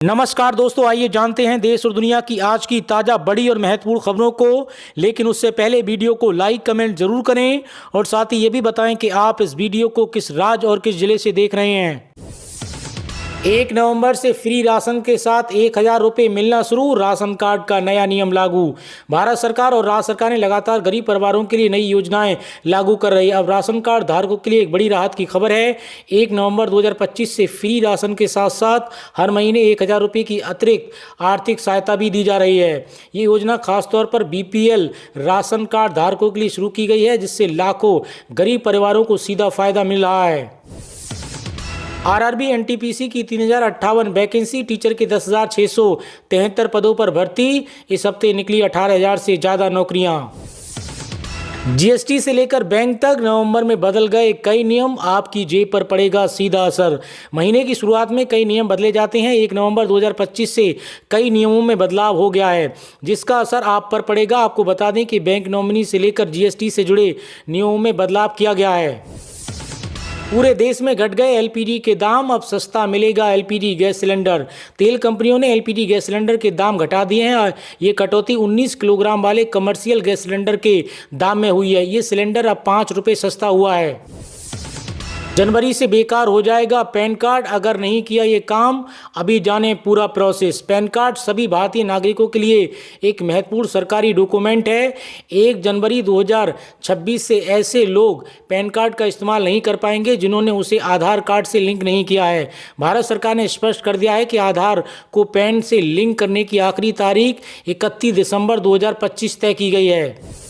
नमस्कार दोस्तों, आइए जानते हैं देश और दुनिया की आज की ताज़ा बड़ी और महत्वपूर्ण खबरों को। लेकिन उससे पहले वीडियो को लाइक कमेंट जरूर करें और साथ ही ये भी बताएं कि आप इस वीडियो को किस राज्य और किस जिले से देख रहे हैं। 1 नवंबर से फ्री राशन के साथ 1,000 रुपये मिलना शुरू, राशन कार्ड का नया नियम लागू। भारत सरकार और राज्य सरकार ने लगातार गरीब परिवारों के लिए नई योजनाएं लागू कर रही है। अब राशन कार्ड धारकों के लिए एक बड़ी राहत की खबर है। 1 नवंबर 2025 से फ्री राशन के साथ साथ हर महीने 1,000 रुपये की अतिरिक्त आर्थिक सहायता भी दी जा रही है। ये योजना खासतौर पर BPL राशन कार्ड धारकों के लिए शुरू की गई है, जिससे लाखों गरीब परिवारों को सीधा फायदा मिल रहा है। RRB NTPC की 3,058 वैकेंसी, टीचर के 10,673 पदों पर भर्ती। इस हफ्ते निकली 18,000 से ज़्यादा नौकरियां। GST से लेकर बैंक तक नवंबर में बदल गए कई नियम, आपकी जेब पर पड़ेगा सीधा असर। महीने की शुरुआत में कई नियम बदले जाते हैं। 1 नवंबर 2025 से कई नियमों में बदलाव हो गया है, जिसका असर आप पर पड़ेगा। आपको बता दें कि बैंक नॉमिनी से लेकर GST से जुड़े नियमों में बदलाव किया गया है। पूरे देश में घट गए LPG के दाम, अब सस्ता मिलेगा LPG गैस सिलेंडर। तेल कंपनियों ने LPG गैस सिलेंडर के दाम घटा दिए हैं। ये कटौती 19 किलोग्राम वाले कमर्शियल गैस सिलेंडर के दाम में हुई है। ये सिलेंडर अब 5 रुपये सस्ता हुआ है। जनवरी से बेकार हो जाएगा पैन कार्ड, अगर नहीं किया ये काम। अभी जाने पूरा प्रोसेस। पैन कार्ड सभी भारतीय नागरिकों के लिए एक महत्वपूर्ण सरकारी डॉक्यूमेंट है। 1 जनवरी 2026 से ऐसे लोग पैन कार्ड का इस्तेमाल नहीं कर पाएंगे जिन्होंने उसे आधार कार्ड से लिंक नहीं किया है। भारत सरकार ने स्पष्ट कर दिया है कि आधार को पैन से लिंक करने की आखिरी तारीख 31 दिसंबर 2025 तय की गई है।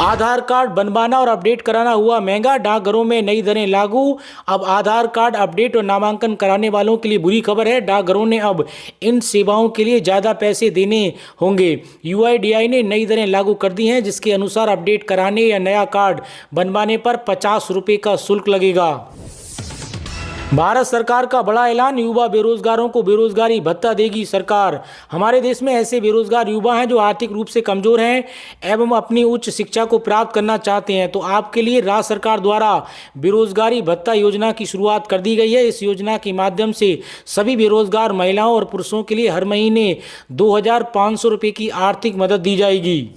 आधार कार्ड बनवाना और अपडेट कराना हुआ महंगा, डाकघरों में नई दरें लागू। अब आधार कार्ड अपडेट और नामांकन कराने वालों के लिए बुरी खबर है। डाकघरों ने अब इन सेवाओं के लिए ज़्यादा पैसे देने होंगे। UIDAI ने नई दरें लागू कर दी हैं, जिसके अनुसार अपडेट कराने या नया कार्ड बनवाने पर 50 रुपये का शुल्क लगेगा। भारत सरकार का बड़ा ऐलान, युवा बेरोजगारों को बेरोजगारी भत्ता देगी सरकार। हमारे देश में ऐसे बेरोजगार युवा हैं जो आर्थिक रूप से कमजोर हैं एवं अपनी उच्च शिक्षा को प्राप्त करना चाहते हैं। तो आपके लिए राज्य सरकार द्वारा बेरोजगारी भत्ता योजना की शुरुआत कर दी गई है। इस योजना के माध्यम से सभी बेरोजगार महिलाओं और पुरुषों के लिए हर महीने 2,500 रुपये की आर्थिक मदद दी जाएगी।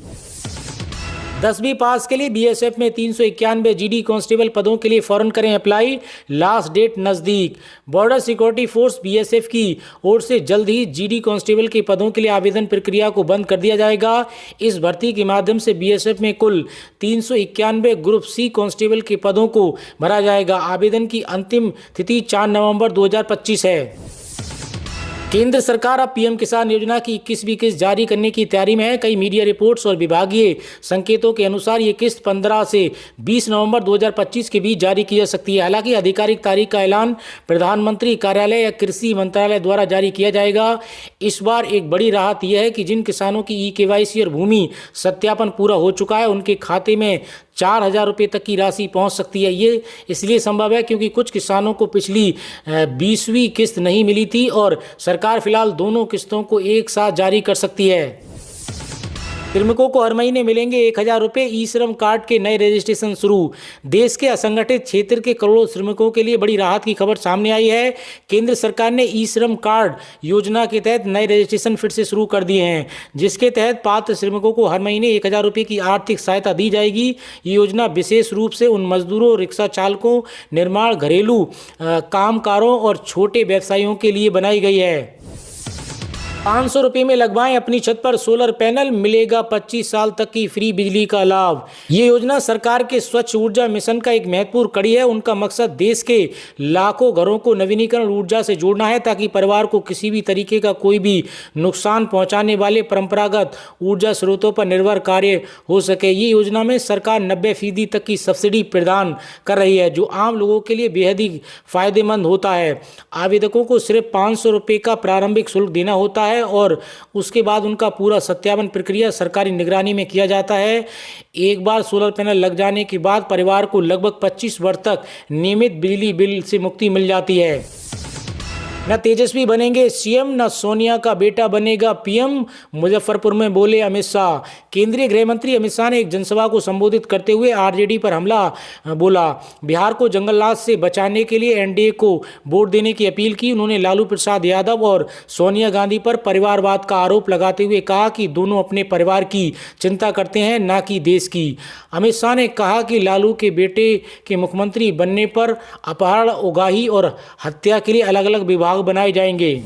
10वीं पास के लिए BSF में 391 GD कांस्टेबल पदों के लिए फौरन करें अप्लाई, लास्ट डेट नज़दीक। बॉर्डर सिक्योरिटी फोर्स BSF की ओर से जल्द ही GD कांस्टेबल के पदों के लिए आवेदन प्रक्रिया को बंद कर दिया जाएगा। इस भर्ती के माध्यम से BSF में कुल 391 ग्रुप C कांस्टेबल के पदों को भरा जाएगा। आवेदन की अंतिम तिथि 4 नवंबर 2025 है। केंद्र सरकार अब PM किसान योजना की 21वीं किस्त जारी करने की तैयारी में है। कई मीडिया रिपोर्ट्स और विभागीय संकेतों के अनुसार ये किस्त 15 से 20 नवंबर 2025 के बीच जारी की जा सकती है। हालांकि आधिकारिक तारीख का ऐलान प्रधानमंत्री कार्यालय या कृषि मंत्रालय द्वारा जारी किया जाएगा। इस बार एक बड़ी राहत यह है कि जिन किसानों की eKYC और भूमि सत्यापन पूरा हो चुका है, उनके खाते में 4,000 रुपये तक की राशि पहुंच सकती है। ये इसलिए संभव है क्योंकि कुछ किसानों को पिछली 20वीं किस्त नहीं मिली थी और सरकार फिलहाल दोनों किस्तों को एक साथ जारी कर सकती है। श्रमिकों को हर महीने मिलेंगे 1,000 रुपये, ई-श्रम कार्ड के नए रजिस्ट्रेशन शुरू। देश के असंगठित क्षेत्र के करोड़ों श्रमिकों के लिए बड़ी राहत की खबर सामने आई है। केंद्र सरकार ने ई-श्रम कार्ड योजना के तहत नए रजिस्ट्रेशन फिर से शुरू कर दिए हैं, जिसके तहत पात्र श्रमिकों को हर महीने 1,000 रुपये की आर्थिक सहायता दी जाएगी। ये योजना विशेष रूप से उन मजदूरों, रिक्शा चालकों, निर्माण, घरेलू कामगारों और छोटे व्यवसायियों के लिए बनाई गई है। 500 रुपये में लगवाएं अपनी छत पर सोलर पैनल, मिलेगा 25 साल तक की फ्री बिजली का लाभ। ये योजना सरकार के स्वच्छ ऊर्जा मिशन का एक महत्वपूर्ण कड़ी है। उनका मकसद देश के लाखों घरों को नवीनीकरण ऊर्जा से जोड़ना है, ताकि परिवार को किसी भी तरीके का कोई भी नुकसान पहुंचाने वाले परंपरागत ऊर्जा स्रोतों पर निर्भर कार्य हो सके। ये योजना में सरकार 90% तक की सब्सिडी प्रदान कर रही है, जो आम लोगों के लिए बेहद ही फायदेमंद होता है। आवेदकों को सिर्फ 500 रुपये का प्रारंभिक शुल्क देना होता है और उसके बाद उनका पूरा सत्यापन प्रक्रिया सरकारी निगरानी में किया जाता है। एक बार सोलर पैनल लग जाने के बाद परिवार को लगभग 25 वर्ष तक नियमित बिजली बिल से मुक्ति मिल जाती है। न तेजस्वी बनेंगे सीएम न सोनिया का बेटा बनेगा पीएम, मुजफ्फरपुर में बोले अमित शाह। केंद्रीय गृह मंत्री अमित शाह ने एक जनसभा को संबोधित करते हुए आरजेडी पर हमला बोला। बिहार को जंगलराज से बचाने के लिए एनडीए को वोट देने की अपील की। उन्होंने लालू प्रसाद यादव और सोनिया गांधी पर परिवारवाद का आरोप लगाते हुए कहा कि दोनों अपने परिवार की चिंता करते हैं, न कि देश की। अमित शाह ने कहा कि लालू के बेटे के मुख्यमंत्री बनने पर अपहरण, उगाही और हत्या के लिए अलग अलग विभाग बनाए जाएंगे।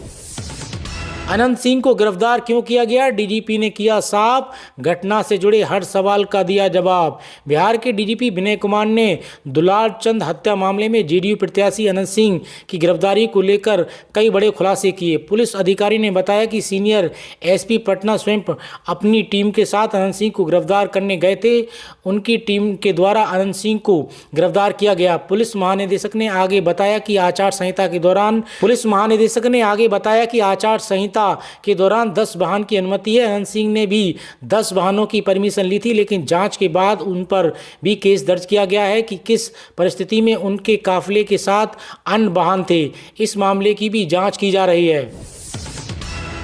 अनंत सिंह को गिरफ्तार क्यों किया गया? डीजीपी ने किया साफ, घटना से जुड़े हर सवाल का दिया जवाब। बिहार के डीजीपी विनय कुमार ने दुलार चंद हत्या मामले में जेडीयू प्रत्याशी अनंत सिंह की गिरफ्तारी को लेकर कई बड़े खुलासे किए। पुलिस अधिकारी ने बताया कि सीनियर एसपी पटना स्वयं अपनी टीम के साथ अनंत सिंह को गिरफ्तार करने गए थे। उनकी टीम के द्वारा अनंत सिंह को गिरफ्तार किया गया। पुलिस महानिदेशक ने आगे बताया कि आचार संहिता के दौरान 10 वाहन की अनुमति है। अनंत सिंह ने भी 10 वाहनों की परमिशन ली थी, लेकिन जांच के बाद उन पर भी केस दर्ज किया गया है कि किस परिस्थिति में उनके काफिले के साथ अन्य वाहन थे। इस मामले की भी जांच की जा रही है।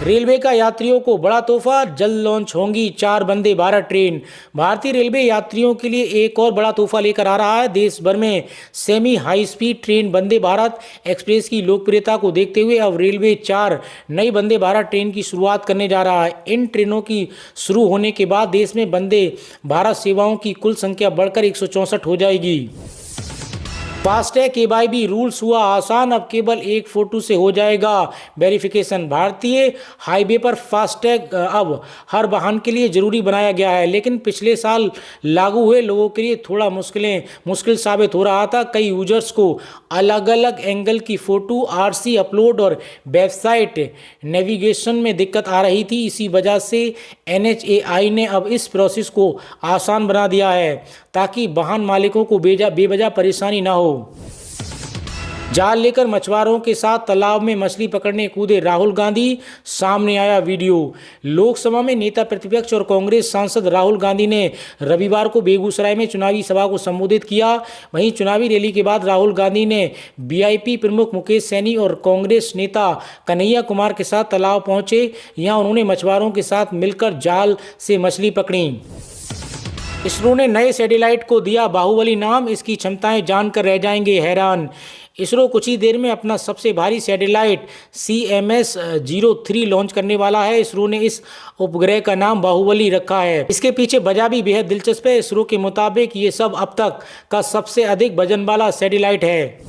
रेलवे का यात्रियों को बड़ा तोहफा, जल्द लॉन्च होंगी 4 वंदे भारत ट्रेन। भारतीय रेलवे यात्रियों के लिए एक और बड़ा तोहफा लेकर आ रहा है। देश भर में semi high speed train Vande Bharat express की लोकप्रियता को देखते हुए अब रेलवे 4 नई वंदे भारत ट्रेन की शुरुआत करने जा रहा है। इन ट्रेनों की शुरू होने के बाद देश में वंदे भारत सेवाओं की कुल संख्या बढ़कर 164 हो जाएगी। फास्टैग KYB रूल्स हुआ आसान, अब केवल एक फोटो से हो जाएगा वेरिफिकेशन। भारतीय हाईवे पर फास्टैग अब हर वाहन के लिए जरूरी बनाया गया है, लेकिन पिछले साल लागू हुए लोगों के लिए थोड़ा मुश्किल साबित हो रहा था। कई यूजर्स को अलग अलग एंगल की फोटो, RC अपलोड और वेबसाइट नेविगेशन में दिक्कत आ रही थी। इसी वजह से NHAI ने अब इस प्रोसेस को आसान बना दिया है ताकि वाहन मालिकों को बेवजह परेशानी ना हो। जाल लेकर मछुआरों के साथ तालाब में मछली पकड़ने कूदे राहुल गांधी, सामने आया वीडियो। लोकसभा में नेता प्रतिपक्ष और कांग्रेस सांसद राहुल गांधी ने रविवार को बेगूसराय में चुनावी सभा को संबोधित किया। वहीं चुनावी रैली के बाद राहुल गांधी ने VIP प्रमुख मुकेश सैनी और कांग्रेस नेता कन्हैया कुमार के साथ तालाब पहुंचे। यहां उन्होंने मछुआरों के साथ मिलकर जाल से मछली पकड़ी। इसरो ने नए सैटेलाइट को दिया बाहुबली नाम, इसकी क्षमताएं जानकर रह जाएंगे हैरान। इसरो कुछ ही देर में अपना सबसे भारी सैटेलाइट CMS-03 लॉन्च करने वाला है। इसरो ने इस उपग्रह का नाम बाहुबली रखा है। इसके पीछे वजह भी बेहद दिलचस्प है। इसरो के मुताबिक ये सब अब तक का सबसे अधिक वजन वाला सैटेलाइट है।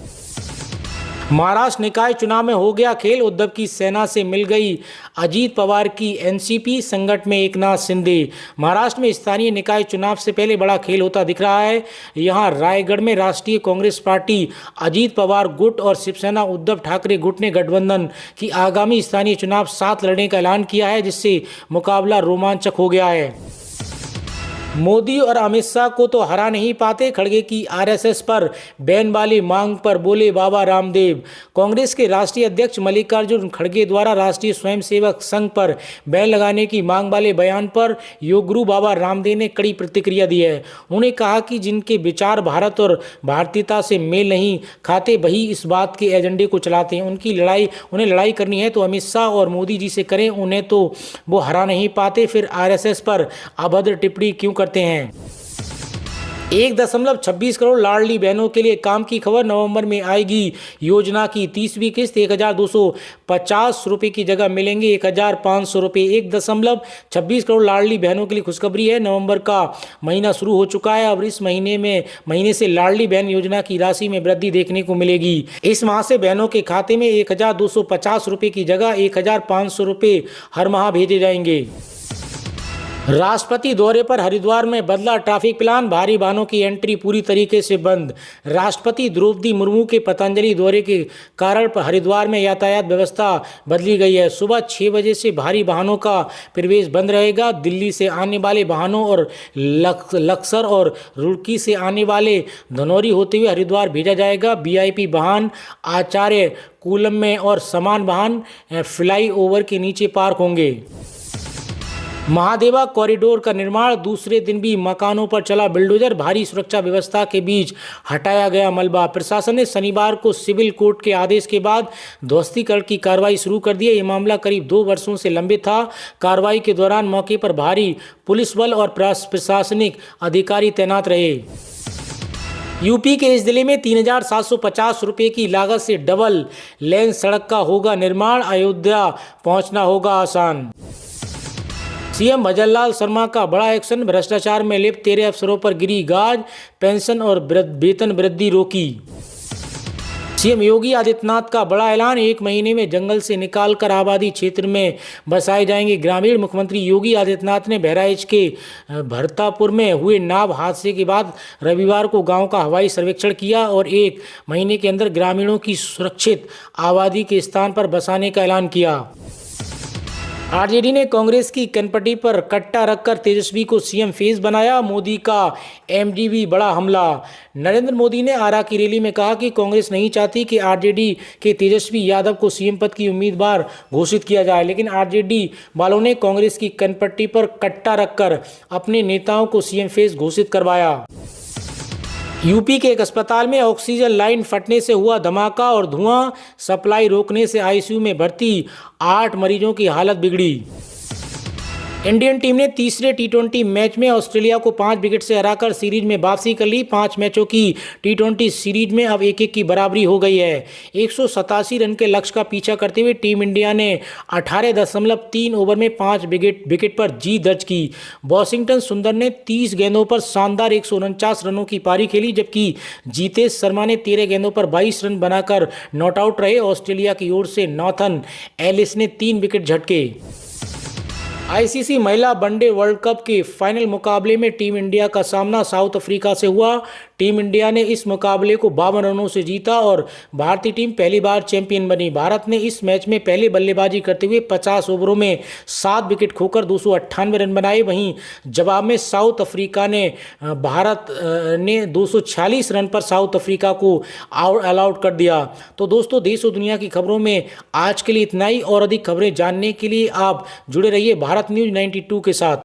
महाराष्ट्र निकाय चुनाव में हो गया खेल, उद्धव की सेना से मिल गई अजीत पवार की एनसीपी, संकट में एकनाथ शिंदे। महाराष्ट्र में स्थानीय निकाय चुनाव से पहले बड़ा खेल होता दिख रहा है। यहां रायगढ़ में राष्ट्रीय कांग्रेस पार्टी अजीत पवार गुट और शिवसेना उद्धव ठाकरे गुट ने गठबंधन की आगामी स्थानीय चुनाव साथ लड़ने का ऐलान किया है, जिससे मुकाबला रोमांचक हो गया है। मोदी और अमित शाह को तो हरा नहीं पाते, खड़गे की RSS पर बैन वाली मांग पर बोले बाबा रामदेव। कांग्रेस के राष्ट्रीय अध्यक्ष मल्लिकार्जुन खड़गे द्वारा राष्ट्रीय स्वयंसेवक संघ पर बैन लगाने की मांग वाले बयान पर योग गुरु बाबा रामदेव ने कड़ी प्रतिक्रिया दी है। उन्होंने कहा कि जिनके विचार भारत और भारतीयता से मेल नहीं खाते वही इस बात के एजेंडे को चलाते हैं। उन्हें लड़ाई करनी है तो अमित शाह और मोदी जी से करें, उन्हें तो वो हरा नहीं पाते, फिर RSS पर अभद्र टिप्पणी क्यों करते हैं। 1.26 करोड़ लाडली बहनों के लिए काम की खबर, नवंबर में आएगी योजना की 30वीं किस्त। 1,250 रुपये की जगह मिलेंगे 1,500 रुपये। 1.26 करोड़ लाडली बहनों के लिए खुशखबरी है। नवंबर का महीना शुरू हो चुका है। अब इस महीने से लाडली बहन योजना की राशि में वृद्धि देखने को मिलेगी। इस माह से बहनों के खाते में 1,250 रुपये की जगह 1,500 रुपये हर माह भेजे जाएंगे। राष्ट्रपति दौरे पर हरिद्वार में बदला ट्रैफिक प्लान, भारी वाहनों की एंट्री पूरी तरीके से बंद। राष्ट्रपति द्रौपदी मुर्मू के पतंजलि दौरे के कारण हरिद्वार में यातायात व्यवस्था बदली गई है। सुबह 6 बजे से भारी वाहनों का प्रवेश बंद रहेगा। दिल्ली से आने वाले वाहनों और लक्सर और रुड़की से आने वाले धनौरी होते हुए हरिद्वार भेजा जाएगा। VIP वाहन आचार्य कूलम में और समान वाहन फ्लाई ओवर के नीचे पार्क होंगे। महादेवा कॉरिडोर का निर्माण, दूसरे दिन भी मकानों पर चला बिल्डोजर, भारी सुरक्षा व्यवस्था के बीच हटाया गया मलबा। प्रशासन ने शनिवार को सिविल कोर्ट के आदेश के बाद ध्वस्तीकरण की कार्रवाई शुरू कर दी है। ये मामला करीब 2 वर्षों से लंबित था। कार्रवाई के दौरान मौके पर भारी पुलिस बल और प्रशासनिक अधिकारी तैनात रहे। यूपी के इस जिले में 3,750 रुपये की लागत से डबल लेन सड़क का होगा निर्माण, अयोध्या पहुंचना होगा आसान। सीएम भजनलाल शर्मा का बड़ा एक्शन, भ्रष्टाचार में लिप्त 13 अफसरों पर गिरी गाज, पेंशन और वेतन वृद्धि रोकी। सीएम योगी आदित्यनाथ का बड़ा ऐलान, 1 महीने में जंगल से निकालकर आबादी क्षेत्र में बसाए जाएंगे ग्रामीण। मुख्यमंत्री योगी आदित्यनाथ ने बहराइच के भरतापुर में हुए नाव हादसे के बाद रविवार को गांव का हवाई सर्वेक्षण किया और 1 महीने के अंदर ग्रामीणों की सुरक्षित आबादी के स्थान पर बसाने का ऐलान किया। आरजेडी ने कांग्रेस की कनपटी पर कट्टा रखकर तेजस्वी को सीएम फेस बनाया, मोदी का एमडीबी बड़ा हमला। नरेंद्र मोदी ने आरा की रैली में कहा कि कांग्रेस नहीं चाहती कि आरजेडी के तेजस्वी यादव को सीएम पद की उम्मीदवार घोषित किया जाए, लेकिन आरजेडी वालों ने कांग्रेस की कनपट्टी पर कट्टा रखकर अपने नेताओं को सीएम फेस घोषित करवाया। यूपी के एक अस्पताल में ऑक्सीजन लाइन फटने से हुआ धमाका और धुआं, सप्लाई रोकने से आईसीयू में भर्ती 8 मरीजों की हालत बिगड़ी। इंडियन टीम ने तीसरे टी20 मैच में ऑस्ट्रेलिया को 5 विकेट से हराकर सीरीज में वापसी कर ली। 5 मैचों की टी20 सीरीज में अब 1-1 की बराबरी हो गई है। 187 रन के लक्ष्य का पीछा करते हुए टीम इंडिया ने 18.3 ओवर में 5 विकेट पर जीत दर्ज की। वॉशिंगटन सुंदर ने 30 गेंदों पर शानदार 149 रनों की पारी खेली, जबकि जीतेश शर्मा ने 13 गेंदों पर 22 रन बनाकर नॉट आउट रहे। ऑस्ट्रेलिया की ओर से नॉथन एलिस ने 3 विकेट झटके। आईसीसी महिला वनडे वर्ल्ड कप के फाइनल मुकाबले में टीम इंडिया का सामना साउथ अफ्रीका से हुआ। टीम इंडिया ने इस मुकाबले को 52 रनों से जीता और भारतीय टीम पहली बार चैंपियन बनी। भारत ने इस मैच में पहले बल्लेबाजी करते हुए 50 ओवरों में 7 विकेट खोकर 298 रन बनाए। वहीं जवाब में साउथ अफ्रीका ने भारत ने 246 रन पर साउथ अफ्रीका को ऑल आउट कर दिया। तो दोस्तों, देश और दुनिया की खबरों में आज के लिए इतना ही, और अधिक खबरें जानने के लिए आप जुड़े रहिए भारत न्यूज़ 92 के साथ।